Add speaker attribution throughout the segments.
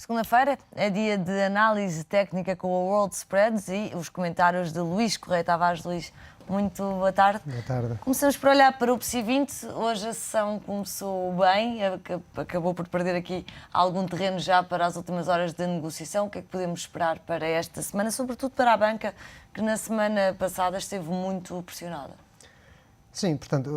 Speaker 1: Segunda-feira é dia de análise técnica com a World Spreads e os comentários de Luís Correia Tavares. Luís, muito boa tarde.
Speaker 2: Boa tarde.
Speaker 1: Começamos por olhar para o PSI 20. Hoje a sessão começou bem, acabou por perder aqui algum terreno já para as últimas horas de negociação. O que é que podemos esperar para esta semana, sobretudo para a banca, que na semana passada esteve muito pressionada?
Speaker 2: Sim, portanto,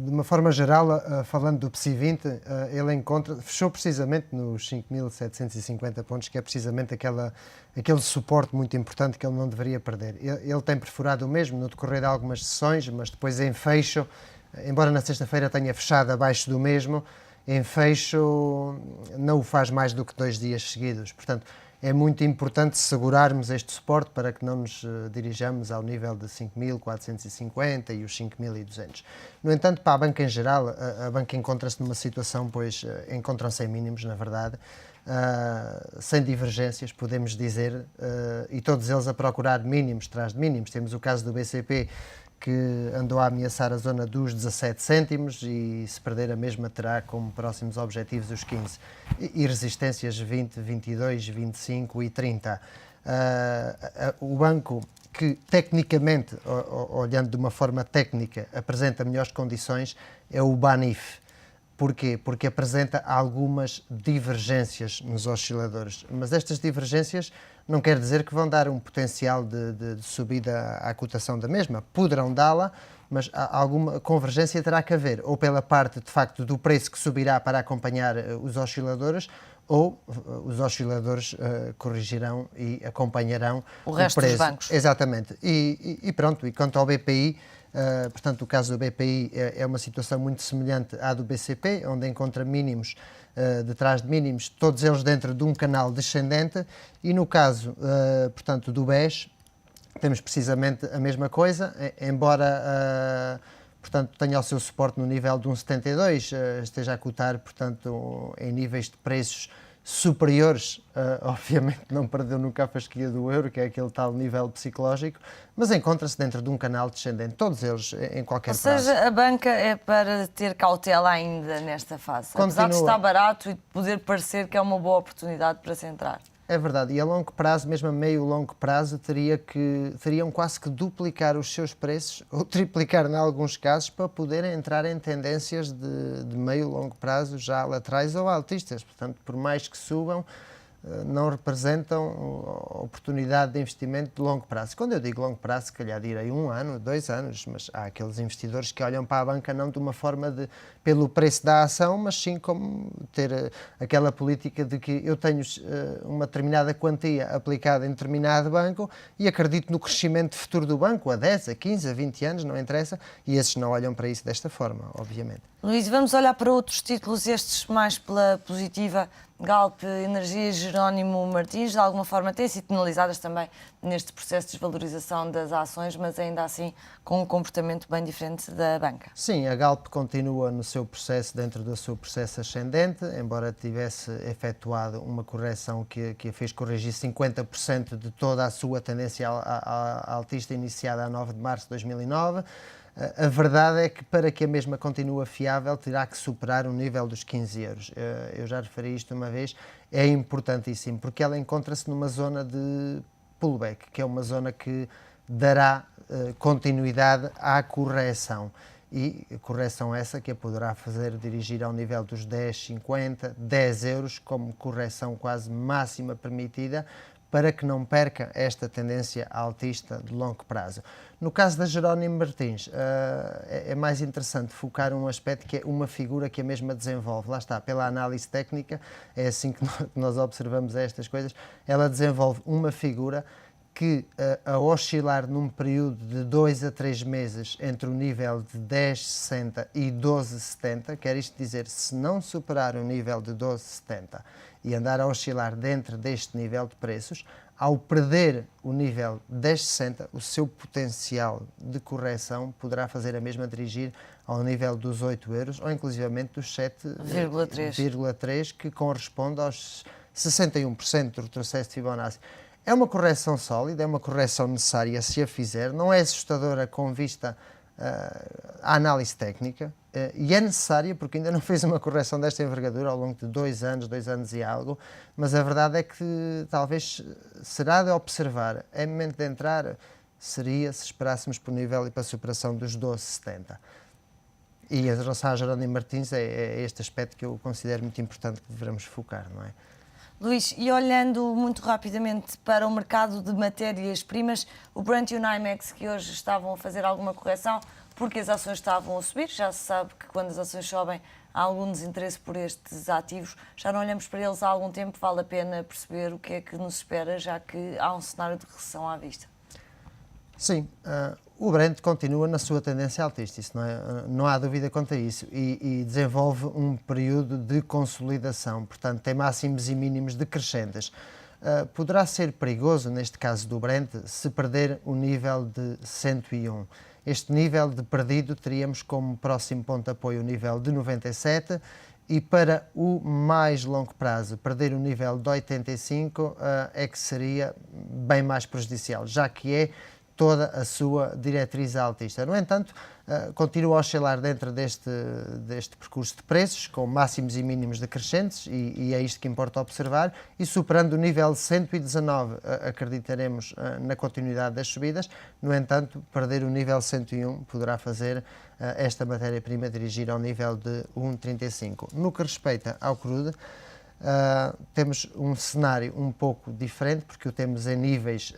Speaker 2: de uma forma geral, falando do PSI 20, ele fechou precisamente nos 5.750 pontos, que é precisamente aquele suporte muito importante que ele não deveria perder. Ele tem perfurado o mesmo no decorrer de algumas sessões, mas depois em fecho, embora na sexta-feira tenha fechado abaixo do mesmo, em fecho não o faz mais do que 2 dias seguidos. Portanto, é muito importante segurarmos este suporte para que não nos dirijamos ao nível de 5.450 e os 5.200. No entanto, para a banca em geral, a banca encontra-se numa situação, pois encontram-se em mínimos, na verdade, sem divergências, podemos dizer, e todos eles a procurar mínimos, traz de mínimos. Temos o caso do BCP, que andou a ameaçar a zona dos 17 cêntimos e se perder a mesma terá como próximos objetivos os 15 e resistências 20, 22, 25 e 30. O banco que tecnicamente, olhando de uma forma técnica, apresenta melhores condições é o BANIF. Porquê? Porque apresenta algumas divergências nos osciladores, mas estas divergências não quer dizer que vão dar um potencial de subida à cotação da mesma. Poderão dá-la, mas alguma convergência terá que haver, ou pela parte, de facto, do preço que subirá para acompanhar os osciladores, ou os osciladores corrigirão e acompanharão
Speaker 1: o resto
Speaker 2: preço.
Speaker 1: Dos bancos.
Speaker 2: Exatamente. E pronto, e quanto ao BPI, portanto, o caso do BPI é uma situação muito semelhante à do BCP, onde encontra mínimos detrás de mínimos, todos eles dentro de um canal descendente, e no caso, portanto, do BES, temos precisamente a mesma coisa, embora, portanto, tenha o seu suporte no nível de 1,72, esteja a cotar, portanto, em níveis de preços superiores, obviamente não perdeu nunca a fasquia do euro, que é aquele tal nível psicológico, mas encontra-se dentro de um canal descendente, todos eles em qualquer prazo.
Speaker 1: Ou seja, a banca é para ter cautela ainda nesta fase, apesar de estar barato e de poder parecer que é uma boa oportunidade para se entrar.
Speaker 2: É verdade, e a longo prazo, mesmo a meio e longo prazo, teriam quase que duplicar os seus preços, ou triplicar em alguns casos, para poderem entrar em tendências de meio e longo prazo, já laterais ou altistas. Portanto, por mais que subam, não representam oportunidade de investimento de longo prazo. Quando eu digo longo prazo, se calhar direi 1 ano, 2 anos, mas há aqueles investidores que olham para a banca não de uma forma pelo preço da ação, mas sim como ter aquela política de que eu tenho uma determinada quantia aplicada em determinado banco e acredito no crescimento futuro do banco, a 10, a 15, a 20 anos, não interessa, e esses não olham para isso desta forma, obviamente.
Speaker 1: Luís, vamos olhar para outros títulos, estes mais pela positiva. Galp, Energia, Jerónimo Martins, de alguma forma têm sido penalizadas também neste processo de desvalorização das ações, mas ainda assim com um comportamento bem diferente da banca.
Speaker 2: Sim, a Galp continua no seu processo, dentro do seu processo ascendente, embora tivesse efetuado uma correção que a fez corrigir 50% de toda a sua tendência altista iniciada a 9 de março de 2009. A verdade é que para que a mesma continue fiável terá que superar o nível dos 15 euros. Eu já referi isto uma vez, é importantíssimo, porque ela encontra-se numa zona de pullback, que é uma zona que dará continuidade à correção. E correção essa que a poderá fazer dirigir ao nível dos 10,50, 10 euros, como correção quase máxima permitida, para que não perca esta tendência altista de longo prazo. No caso da Jerónimo Martins, é mais interessante focar um aspecto que é uma figura que a mesma desenvolve. Lá está, pela análise técnica, é assim que nós observamos estas coisas, ela desenvolve uma figura que, a oscilar num período de 2 a 3 meses entre o nível de 10,60 e 12,70, quer isto dizer, se não superar o nível de 12,70 e andar a oscilar dentro deste nível de preços, ao perder o nível 10,60, o seu potencial de correção poderá fazer a mesma dirigir ao nível dos 8 euros ou inclusivamente dos 7,3, que corresponde aos 61% do retrocesso de Fibonacci. É uma correção sólida, é uma correção necessária se a fizer, não é assustadora com vista à análise técnica, e é necessária porque ainda não fez uma correção desta envergadura ao longo de 2 anos e algo, mas a verdade é que talvez será de observar, é momento de entrar, seria se esperássemos por nível e para a superação dos 12,70. E em relação a Jerónimo Martins, é este aspecto que eu considero muito importante que devemos focar, não é?
Speaker 1: Luís, e olhando muito rapidamente para o mercado de matérias-primas, o Brent e o NYMEX que hoje estavam a fazer alguma correção porque as ações estavam a subir, já se sabe que quando as ações sobem há algum desinteresse por estes ativos, já não olhamos para eles há algum tempo, vale a pena perceber o que é que nos espera, já que há um cenário de recessão à vista.
Speaker 2: Sim, o Brent continua na sua tendência altista, isso não há dúvida quanto a isso, e desenvolve um período de consolidação, portanto tem máximos e mínimos decrescentes. Poderá ser perigoso, neste caso do Brent, se perder o nível de 101. Este nível de perdido teríamos como próximo ponto de apoio o nível de 97 e para o mais longo prazo, perder o nível de 85 é que seria bem mais prejudicial, já que é toda a sua diretriz altista. No entanto, continua a oscilar dentro deste percurso de preços, com máximos e mínimos decrescentes, e é isto que importa observar, e superando o nível de 119, acreditaremos na continuidade das subidas. No entanto, perder o nível 101 poderá fazer esta matéria-prima dirigir ao nível de 1,35. No que respeita ao crude, temos um cenário um pouco diferente, porque o temos em níveis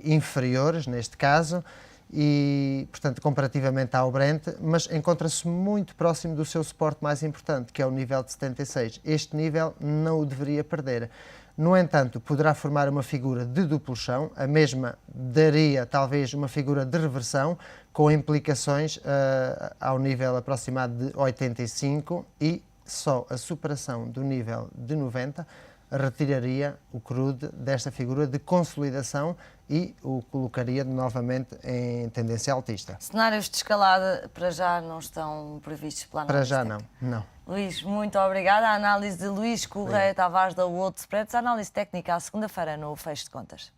Speaker 2: inferiores, neste caso, e, portanto, comparativamente ao Brent, mas encontra-se muito próximo do seu suporte mais importante, que é o nível de 76. Este nível não o deveria perder. No entanto, poderá formar uma figura de duplo chão, a mesma daria talvez uma figura de reversão, com implicações ao nível aproximado de 85 e só a superação do nível de 90 retiraria o crude desta figura de consolidação e o colocaria novamente em tendência altista.
Speaker 1: Cenários de escalada para já não estão previstos pela análise
Speaker 2: Para já
Speaker 1: técnica.
Speaker 2: não.
Speaker 1: Luís, muito obrigada. A análise de Luís Correia Tavares da World Spreads, a análise técnica à segunda-feira no Fecho de Contas.